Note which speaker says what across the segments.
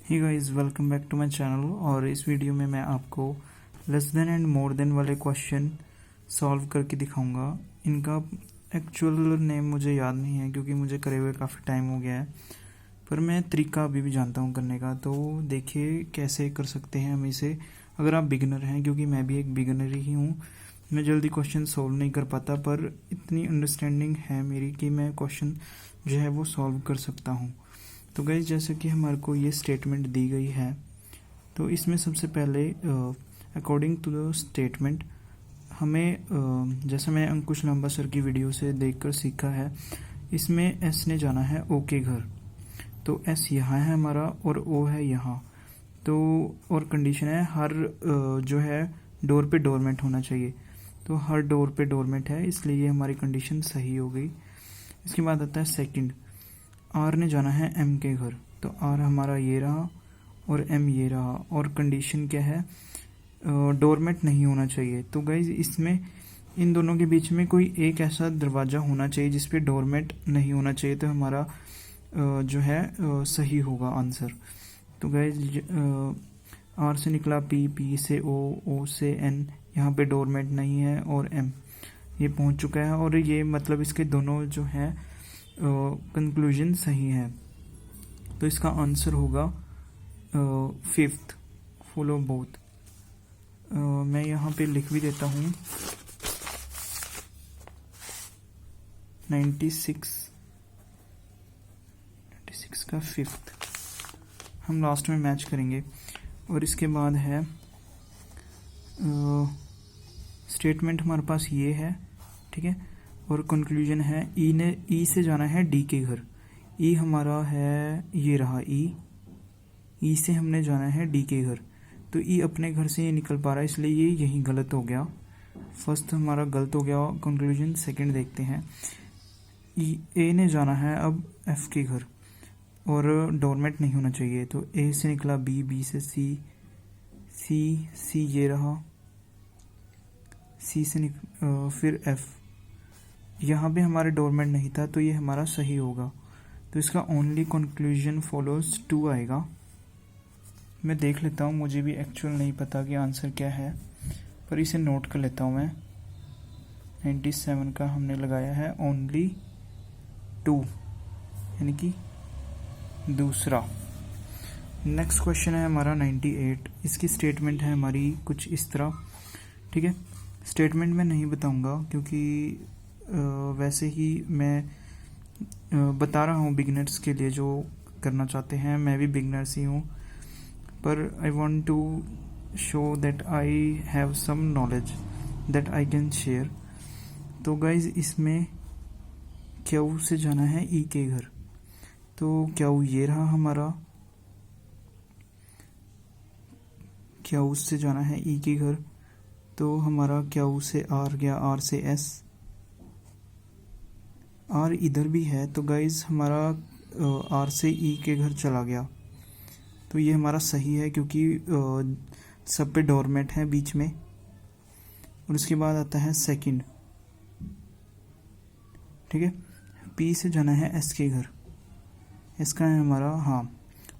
Speaker 1: Hey guys, welcome back to my channel. और इस video में मैं आपको less than and more than वाले क्वेश्चन सॉल्व करके दिखाऊंगा। इनका एक्चुअल नेम मुझे याद नहीं है क्योंकि मुझे करे हुए काफ़ी टाइम हो गया है, पर मैं तरीका अभी भी जानता हूँ करने का। तो देखिए कैसे कर सकते हैं हम इसे। अगर आप बिगिनर हैं, क्योंकि मैं भी एक बिगिनर ही हूँ, मैं जल्दी क्वेश्चन सॉल्व नहीं कर पाता, पर इतनी अंडरस्टैंडिंग है मेरी कि मैं क्वेश्चन जो है वो सॉल्व कर सकता हूँ। तो गाइस, जैसे कि हमारे को ये स्टेटमेंट दी गई है, तो इसमें सबसे पहले अकॉर्डिंग टू द स्टेटमेंट हमें जैसे मैं अंकुश लांबा सर की वीडियो से देखकर सीखा है, इसमें एस ने जाना है ओ के घर। तो एस यहाँ है हमारा और ओ है यहाँ। तो और कंडीशन है हर जो है डोर पे डोरमेट होना चाहिए। तो हर डोर पे डोरमेट है, इसलिए ये हमारी कंडीशन सही हो गई। इसके बाद आता है सेकंड, आर ने जाना है एम के घर। तो आर हमारा ये रहा और एम ये रहा, और कंडीशन क्या है, डोरमेट नहीं होना चाहिए। तो गाइज इसमें इन दोनों के बीच में कोई एक ऐसा दरवाज़ा होना चाहिए जिसपे डोरमेट नहीं होना चाहिए, तो हमारा जो है सही होगा आंसर। तो गाइज आर से निकला पी, पी से ओ, ओ से एन, यहाँ पे डोरमेट नहीं है, और एम ये पहुँच चुका है, और ये मतलब इसके दोनों जो हैं कंक्लूजन सही है। तो इसका आंसर होगा फिफ्थ, फॉलो बोथ। मैं यहाँ पे लिख भी देता हूँ 96 का फिफ्थ। हम लास्ट में मैच करेंगे। और इसके बाद है स्टेटमेंट हमारे पास ये है, ठीक है। और कंक्लूजन है ई से जाना है डी के घर। ई हमारा है ये रहा ई से हमने जाना है डी के घर। तो ई अपने घर से ये निकल पा रहा है, इसलिए ये यहीं गलत हो गया। फर्स्ट हमारा गलत हो गया कंक्लूजन। सेकंड देखते हैं, ए ने जाना है अब एफ के घर और डोरमेट नहीं होना चाहिए। तो ए से निकला बी, बी से सी, सी ये रहा, सी से फिर एफ। यहाँ पे हमारे डोरमेट नहीं था, तो ये हमारा सही होगा। तो इसका ओनली कंक्लूजन फॉलोज 2 आएगा। मैं देख लेता हूँ, मुझे भी एक्चुअल नहीं पता कि आंसर क्या है, पर इसे नोट कर लेता हूँ मैं। 97 का हमने लगाया है ओनली 2, यानी कि दूसरा। नेक्स्ट क्वेश्चन है हमारा 98। इसकी स्टेटमेंट है हमारी कुछ इस तरह, ठीक है। स्टेटमेंट मैं नहीं बताऊंगा क्योंकि वैसे ही मैं बता रहा हूँ बिगिनर्स के लिए जो करना चाहते हैं। मैं भी बिगिनर्स ही हूँ, पर I want to show that I have some knowledge that I can share. तो गाइज इसमें क्यू से जाना है ई के घर। तो क्यू ये रहा हमारा, क्यू से जाना है ई के घर। तो हमारा क्यू से आर गया, आर से एस, आर इधर भी है। तो गाइज हमारा आर से ई के घर चला गया। तो ये हमारा सही है क्योंकि सब पे डोरमेट है बीच में। और उसके बाद आता है सेकंड, ठीक है। पी से जाना है एस के घर, एस का है हमारा हाँ,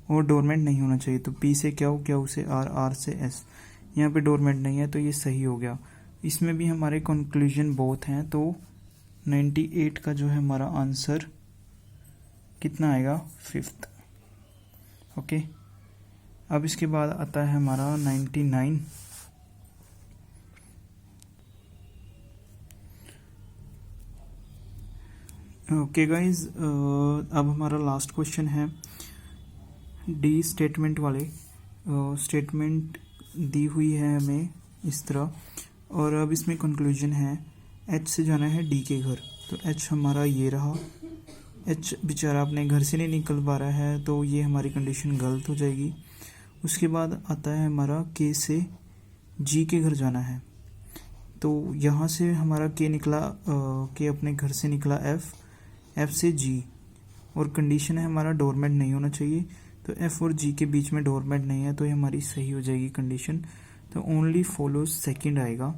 Speaker 1: और डोरमेट नहीं होना चाहिए। तो पी से क्यू, क्यू से आर, आर से एस, यहाँ पे डोरमेट नहीं है, तो ये सही हो गया। इसमें भी हमारे कंक्लूजन बोथ हैं। तो 98 का जो है हमारा आंसर कितना आएगा, फिफ्थ। ओके, अब इसके बाद आता है हमारा 99। ओके गाइज, अब हमारा लास्ट क्वेश्चन है डी स्टेटमेंट वाले। स्टेटमेंट दी हुई है हमें इस तरह, और अब इसमें कंक्लूजन है एच से जाना है डी के घर। तो एच हमारा ये रहा, एच बेचारा अपने घर से नहीं निकल पा रहा है, तो ये हमारी कंडीशन गलत हो जाएगी। उसके बाद आता है हमारा के से जी के घर जाना है। तो यहाँ से हमारा के निकला, के अपने घर से निकला एफ, एफ से जी, और कंडीशन है हमारा डोरमेट नहीं होना चाहिए। तो एफ और जी के बीच में डोरमेट नहीं है, तो ये हमारी सही हो जाएगी कंडीशन। तो ओनली फॉलो सेकंड आएगा।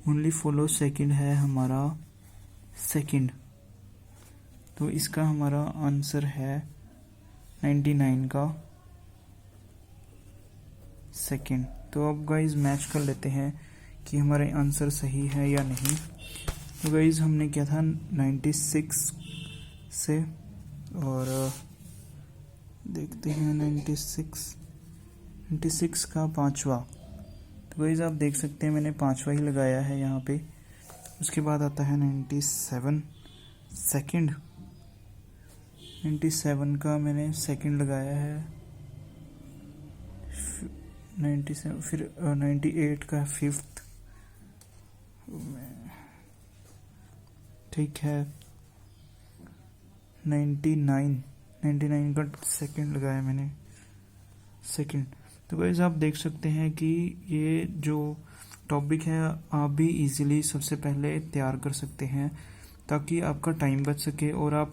Speaker 1: ओनली फॉलो सेकंड है हमारा सेकंड। तो इसका हमारा आंसर है 99 का सेकंड। तो अब गाइज मैच कर लेते हैं कि हमारे आंसर सही है या नहीं। तो गाइज हमने किया था 96 से, और देखते हैं 96 का पांचवा। तो गाइज आप देख सकते हैं मैंने पांचवा ही लगाया है यहाँ पे। उसके बाद आता है 97 सेकंड। 97 का मैंने सेकंड लगाया है। 97 फिर 98 का फिफ्थ, ठीक है। 99 का सेकंड लगाया मैंने, सेकंड। तो गाइस आप देख सकते हैं कि ये जो टॉपिक है आप भी इजीली सबसे पहले तैयार कर सकते हैं, ताकि आपका टाइम बच सके और आप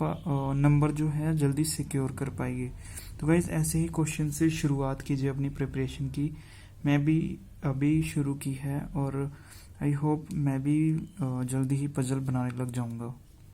Speaker 1: नंबर जो है जल्दी सिक्योर कर पाएंगे। तो गाइस ऐसे ही क्वेश्चन से शुरुआत कीजिए अपनी प्रिपरेशन की। मैं भी अभी शुरू की है और आई होप मैं भी जल्दी ही पजल बनाने लग जाऊंगा।